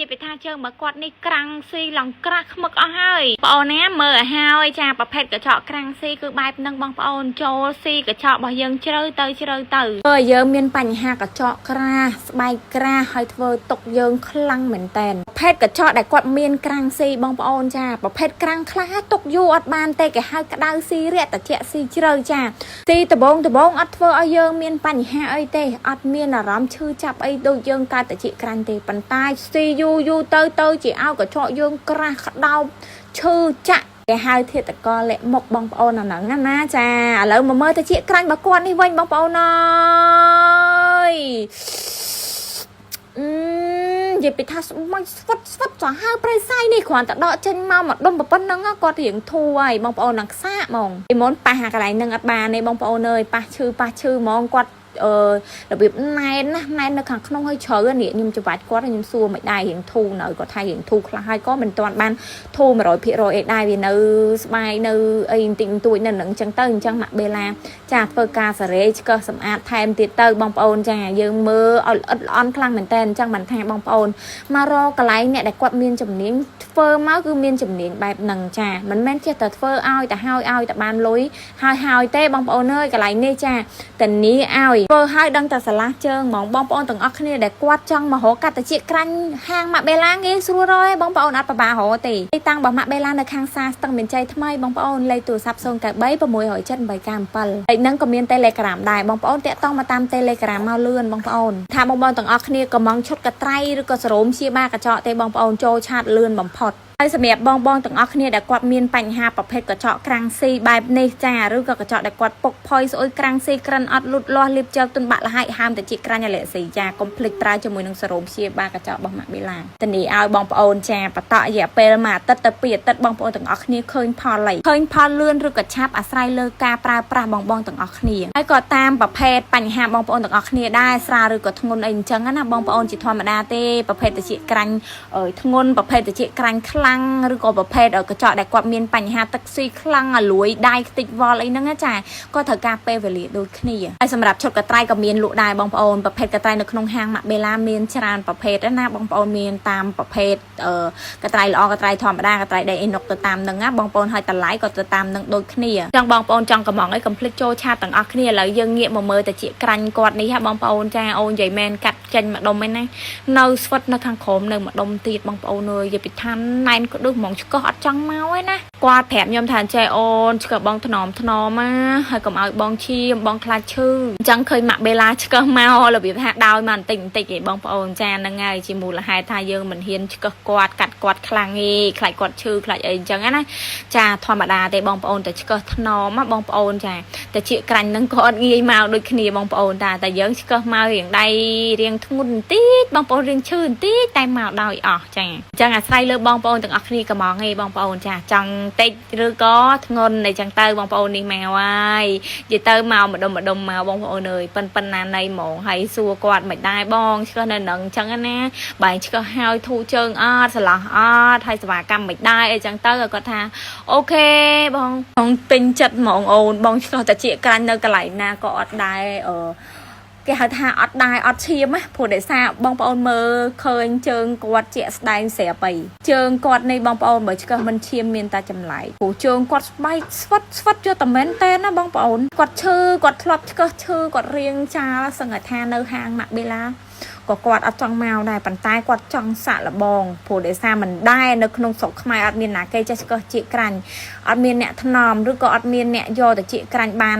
ជាពីថាជើងបើគាត់នេះក្រាំងស៊ីឡងក្រាស់ខ្មឹកអស់ហើយបងអូនណាមើលឲ្យហើយចាប្រភេទកញ្ចក់ក្រាំងស៊ីគឺបែបហ្នឹងបងប្អូនចូលស៊ីកញ្ចក់របស់យើងជ្រៅទៅយើងមានបញ្ហាកញ្ចក់ក្រាស់ស្បែកក្រាស់ហើយធ្វើទុកយើងខ្លាំងមែនតែនប្រភេទកញ្ចក់ដែលគាត់មានក្រាំងស៊ីបងប្អូនចាប្រភេទក្រាំងខ្លះទុកយូរអត់បានទេគេហៅក្តៅស៊ីរាក់ត្រជាក់ស៊ីជ្រៅចាទីដបងអត់ធ្វើឲ្យយើងមានបញ្ហាអីទេអត់មានអារម្មណ៍ឈឺចាប់អីដូចយើងកើតត្រជាក្រាញ់ទេប៉ុន្តែស៊ីយូរទៅជាឲ្យកញ្ចក់យើងក្រាស់ក្តោបឈឺចាក់គេហៅធាតុកលលាក់មុខបងប្អូនអាហ្នឹងណាចាឥឡូវមកមើលត្រជាក្រាញ់របស់គាត់នេះវិញបងប្អូនអើយនិយាយពីថាស្មាច់ស្វិតចោះហើប្រៃសៃនេះគ្រាន់តែដកចេញមកដុំប៉ុណ្ណឹងគាត់រៀងធូរហើយបងប្អូននឹងខ្សាកហ្មងពីមុនប៉ះអាកន្លែងហ្នឹងអត់បានទេបងប្អូនអើយប៉ះឈឺហ្មងគាត់របៀបណែននៅខាងក្នុងហើយជ្រៅនេះខ្ញុំច្បាច់គាត់ខ្ញុំសួរមិនដែររៀងធូរនៅគាត់ថារៀងធូរខ្លះហើយក៏មិនទាន់បានធូរ 100% អីដែរវានៅស្បែកនៅអីបន្តិចបន្តួចនៅនឹងអញ្ចឹងទៅអញ្ចឹងម៉ាក់បេឡាចាធ្វើការសារ៉េឆ្កឹះសម្អាតថែមទៀតទៅបងប្អូនចាយើងមើលឲ្យល្អិតល្អន់ខ្លាំងមែនតើអញ្ចឹងមិនថាបងប្អូនមករកកន្លែងអ្នកដែលគាត់មានជំនាញធ្វើមកគឺមានជំនាញបែបហ្នឹងចាមិនមែនចេះតែធ្វើឲ្យតែឲ្យតែបានលុយហើយទេបងប្អូនអើយកន្លែងនេះចាតានីឲ្យធ្វើឲ្យដឹងតែស្រឡះជើងហ្មងបងប្អូនទាំងអស់គ្នាដែលគាត់ចង់មករកកាត់ត្រចៀកក្រាញ់ហាងម៉ាក់បេឡាងាយស្រួលរកឯងបងប្អូនអត់ពិបាករកទេទីតាំងរបស់ម៉ាក់បេឡានៅខាងសាស្ទឹងមានជ័យថ្មីបងប្អូនលេខទូរស័ព្ទ093 607 897ហើយនឹងក៏មាន Telegram ដែរបងប្អូនតាក់ទងមកតាម Telegram មកលឿនបងប្អូនថាបងប្អូនទាំងអស់គ្នាកំងឈុតកត្រៃឬក៏សរោមជាបាកញ្ចក់ទេបងប្អូនចូលឆាតលឿនបំផុតហើយសម្រាប់បងទាំងអស់គ្នាដែលគាត់មានបញ្ហាប្រភេទកញ្ចក់ក្រាំងស៊ីបែបនេះចាឬក៏កញ្ចក់ដែលគាត់ពុកផុយស្អុយក្រាំងស៊ីក្រិនអត់លូតលាស់លៀបជើងទុនបាក់លហើយហាមតែជាក្រាញ់អាឡែស៊ីចាកុំភ្លេចប្រើជាមួយនឹងសរោមព្យាបាលកញ្ចក់របស់ម៉ាក់បេឡាតានីឲ្យបងប្អូនចាបន្តរយៈពេលមួយអាទិត្យទៅ2អាទិត្យបងប្អូនទាំងអស់គ្នាឃើញផលលឿនឬក៏ឆាប់អាស្រ័យលើការប្រើប្រាស់បងទាំងអស់គ្នាហើយក៏តាមប្រភេទបញ្ហាបងប្អូនទាំងអស់គ្នាដែរស្រាលឬក៏ធ្ងន់អីអញ្ចឹងណាបងប្អូនជាធម្មតាទេប្រភេទត្រចៀកក្រាញ់ធ្ងន់ប្រភេទត្រចៀកក្រាញ់ខ្លាំងឬក៏ប្រភេទកញ្ចក់ដែលគាត់មានបញ្ហាទឹកស៊ីខ្លាំងអាលួយដៃខ្ទេចវល់អីហ្នឹងចាគាត់ត្រូវការពេលវេលាដូចគ្នាហើយសម្រាប់ឈុតកត្រៃក៏មានលក់ដែរបងប្អូនប្រភេទកត្រៃនៅក្នុងហាងម៉ាក់បេឡាមានច្រើនប្រភេទណាបងប្អូនមានតាមប្រភេទកត្រៃល្អកត្រៃធម្មតាកត្រៃដីអេណុកទៅតាមហ្នឹងណាបងប្អូនហើយតម្លៃក៏ទៅតាមហ្នឹងដូចគ្នាអញ្ចឹងបងប្អូនចង់កំងអីកុំភ្លេចចូលឆាតទាំងអស់គ្នាឥឡូវយើងងាកមកមើលតិចក្រាញ់គាត់នេះហ่าបងប្អូនចាអូននិយាយមែនកាត់ចេញម្ដុំឯណានៅស្វិតនៅខាងក្រោមនៅម្ដុំទៀតបងប្អូនអើយនិយាយពីឋានណែនក៏ដូចហ្មងឆ្កោះអត់ចង់មកឯណាគាត់ប្រាប់ខ្ញុំថាចេះអូនឆ្កឹះបងថ្នមណាហើយកុំឲ្យបងឈាមបងខ្លាចឈឺអញ្ចឹងឃើញម៉ាក់បេឡាឆ្កឹះមករបៀបថាដោយមកបន្តិចឯងបងប្អូនចាហ្នឹងហើយជាមូលហេតុថាយើងមិនហ៊ានឆ្កឹះគាត់កាត់គាត់ខ្លាំងទេខ្លាចគាត់ឈឺខ្លាចអីអញ្ចឹងណាចាធម្មតាទេបងប្អូនតែឆ្កឹះថ្នមបងប្អូនចាតែជាក្រាញ់ហ្នឹងក៏អត់ងាយមកដូចគ្នាបងប្អូនតែយើងឆ្កឹះមករៀងដៃរៀងធ្ងន់បន្តិចបងប្អូនរៀងឈឺបន្តិចតែមកដោយអស់ចាអញ្ចឹងអាស្រ័យលើបងប្អូនទាំងអស់គ្នាកំងឯងបងប្អូនចាចង់តិចឬក៏ធ្ងន់អីចឹងទៅបងប្អូននេះមកហើយនិយាយទៅមកម្ដុំមកបងប្អូនអើយប៉ុណ្ណាណៃហ្មងហើយសួរគាត់មិនដែរបងឆ្កឹះនៅនឹងអញ្ចឹងណាបែរឆ្កឹះហើយធូរជើងអត់ស្រឡះអត់ហើយសេវាកម្មមិនដែរអីចឹងទៅគាត់ថាអូខេបងពេញចិត្តហ្មងអូនបងឆ្កឹះតែជាក្រាញ់នៅកន្លែងណាក៏អត់ដែរគេហៅថាអត់ដែរអត់ឈាមណាព្រោះដោយសារបងប្អូនមើលឃើញជើងគាត់ជាក់ស្ដែងស្រាប់អីជើងគាត់នេះបងប្អូនបើឆ្កឹះមិនឈាមមានតែចម្លែកព្រោះជើងគាត់ស្បែកស្វិតយកតែមែនតែណាបងប្អូនគាត់ឈឺគាត់ធ្លាប់ឆ្កឹះឈឺគាត់រៀងចាលសឹងថានៅហាងម៉ាក់បេឡាក៏គាត់អត់ចង់មកដែរប៉ុន្តែគាត់ចង់សាក់លបងព្រោះដោយសារមិនដែរនៅក្នុងស្រុកខ្មែរអត់មានណាគេចេះឆ្កឹះជាក្រាញ់អត់មានអ្នកថ្នមឬក៏អត់មានអ្នកយកទៅជាក្រាញ់បាន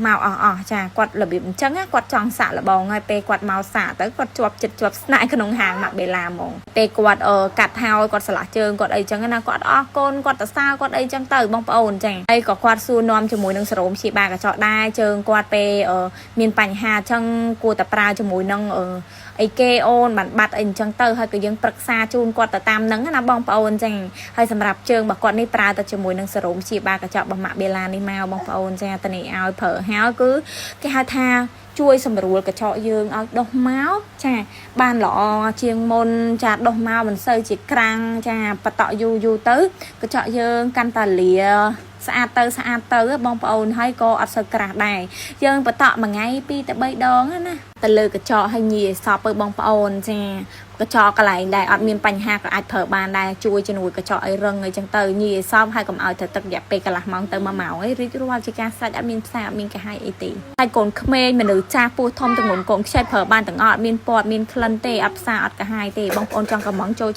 មកអស់ចាគាត់របៀបអញ្ចឹងគាត់ចង់សាក់លបងហើយពេលគាត់មកសាក់ទៅគាត់ជាប់ចិត្តជាប់ស្នាក់ក្នុងហាងម៉ាក់បេឡាហ្មងពេលគាត់កាត់ហើយគាត់ឆ្លាស់ជើងគាត់អីចឹងណាគាត់អរគុណគាត់ទៅសើគាត់អីចឹងទៅបងប្អូនចាហើយក៏គាត់សួរនាំជាមួយនឹងសរោមព្យាបាលកញ្ចក់ដែរជើងគាត់ពេលមានបញ្ហាចឹងគួរតែប្រើជាមួយនឹងអីគេអូនបានបាត់អីអញ្ចឹងទៅហើយក៏យើងប្រឹក្សាជូនគាត់ទៅតាមហ្នឹងណាបងប្អូនចឹងហើយសម្រាប់ជើងរបស់គាត់នេះប្រើទៅជាមួយនឹងសរោមព្យាបាលកញ្ចក់របស់ម៉ាក់បេឡានេះមកបងប្អូនចាតានេះឲ្យប្រើហើយគឺគេហៅថាជួយសម្រួលកញ្ចក់យើងឲ្យដុះមកចាបានល្អជាងមុនចាដុះមកមិនសូវជាក្រាំងចាបតក់យូរទៅកញ្ចក់យើងកាន់តែលា ស្អាតទៅបងប្អូនហើយក៏អត់សូវក្រាស់ដែរយើងបន្តមួយថ្ងៃ2ទៅ3ដងណាទៅលើកញ្ចក់ឲ្យញីសពទៅបងប្អូនចាកញ្ចក់កន្លែងដែរអត់មានបញ្ហាក៏អាចប្រើបានដែរជួយជំនួយកញ្ចក់ឲ្យរឹងអីចឹងទៅញីសពហើយកុំឲ្យទៅទឹករយៈពេលកន្លះម៉ោងទៅ1ម៉ោងអីរីករាល់ជាការសាច់អត់មានផ្សាអត់មានកាហាយអីទេហើយកូនក្មេងមនុស្សចាស់ពោះធំទាំងនោះកូនខ្ចីប្រើបានទាំងអត់មានពណ៌មានក្លិនទេអត់ផ្សាអត់កាហាយទេបងប្អូនចង់កំងចូល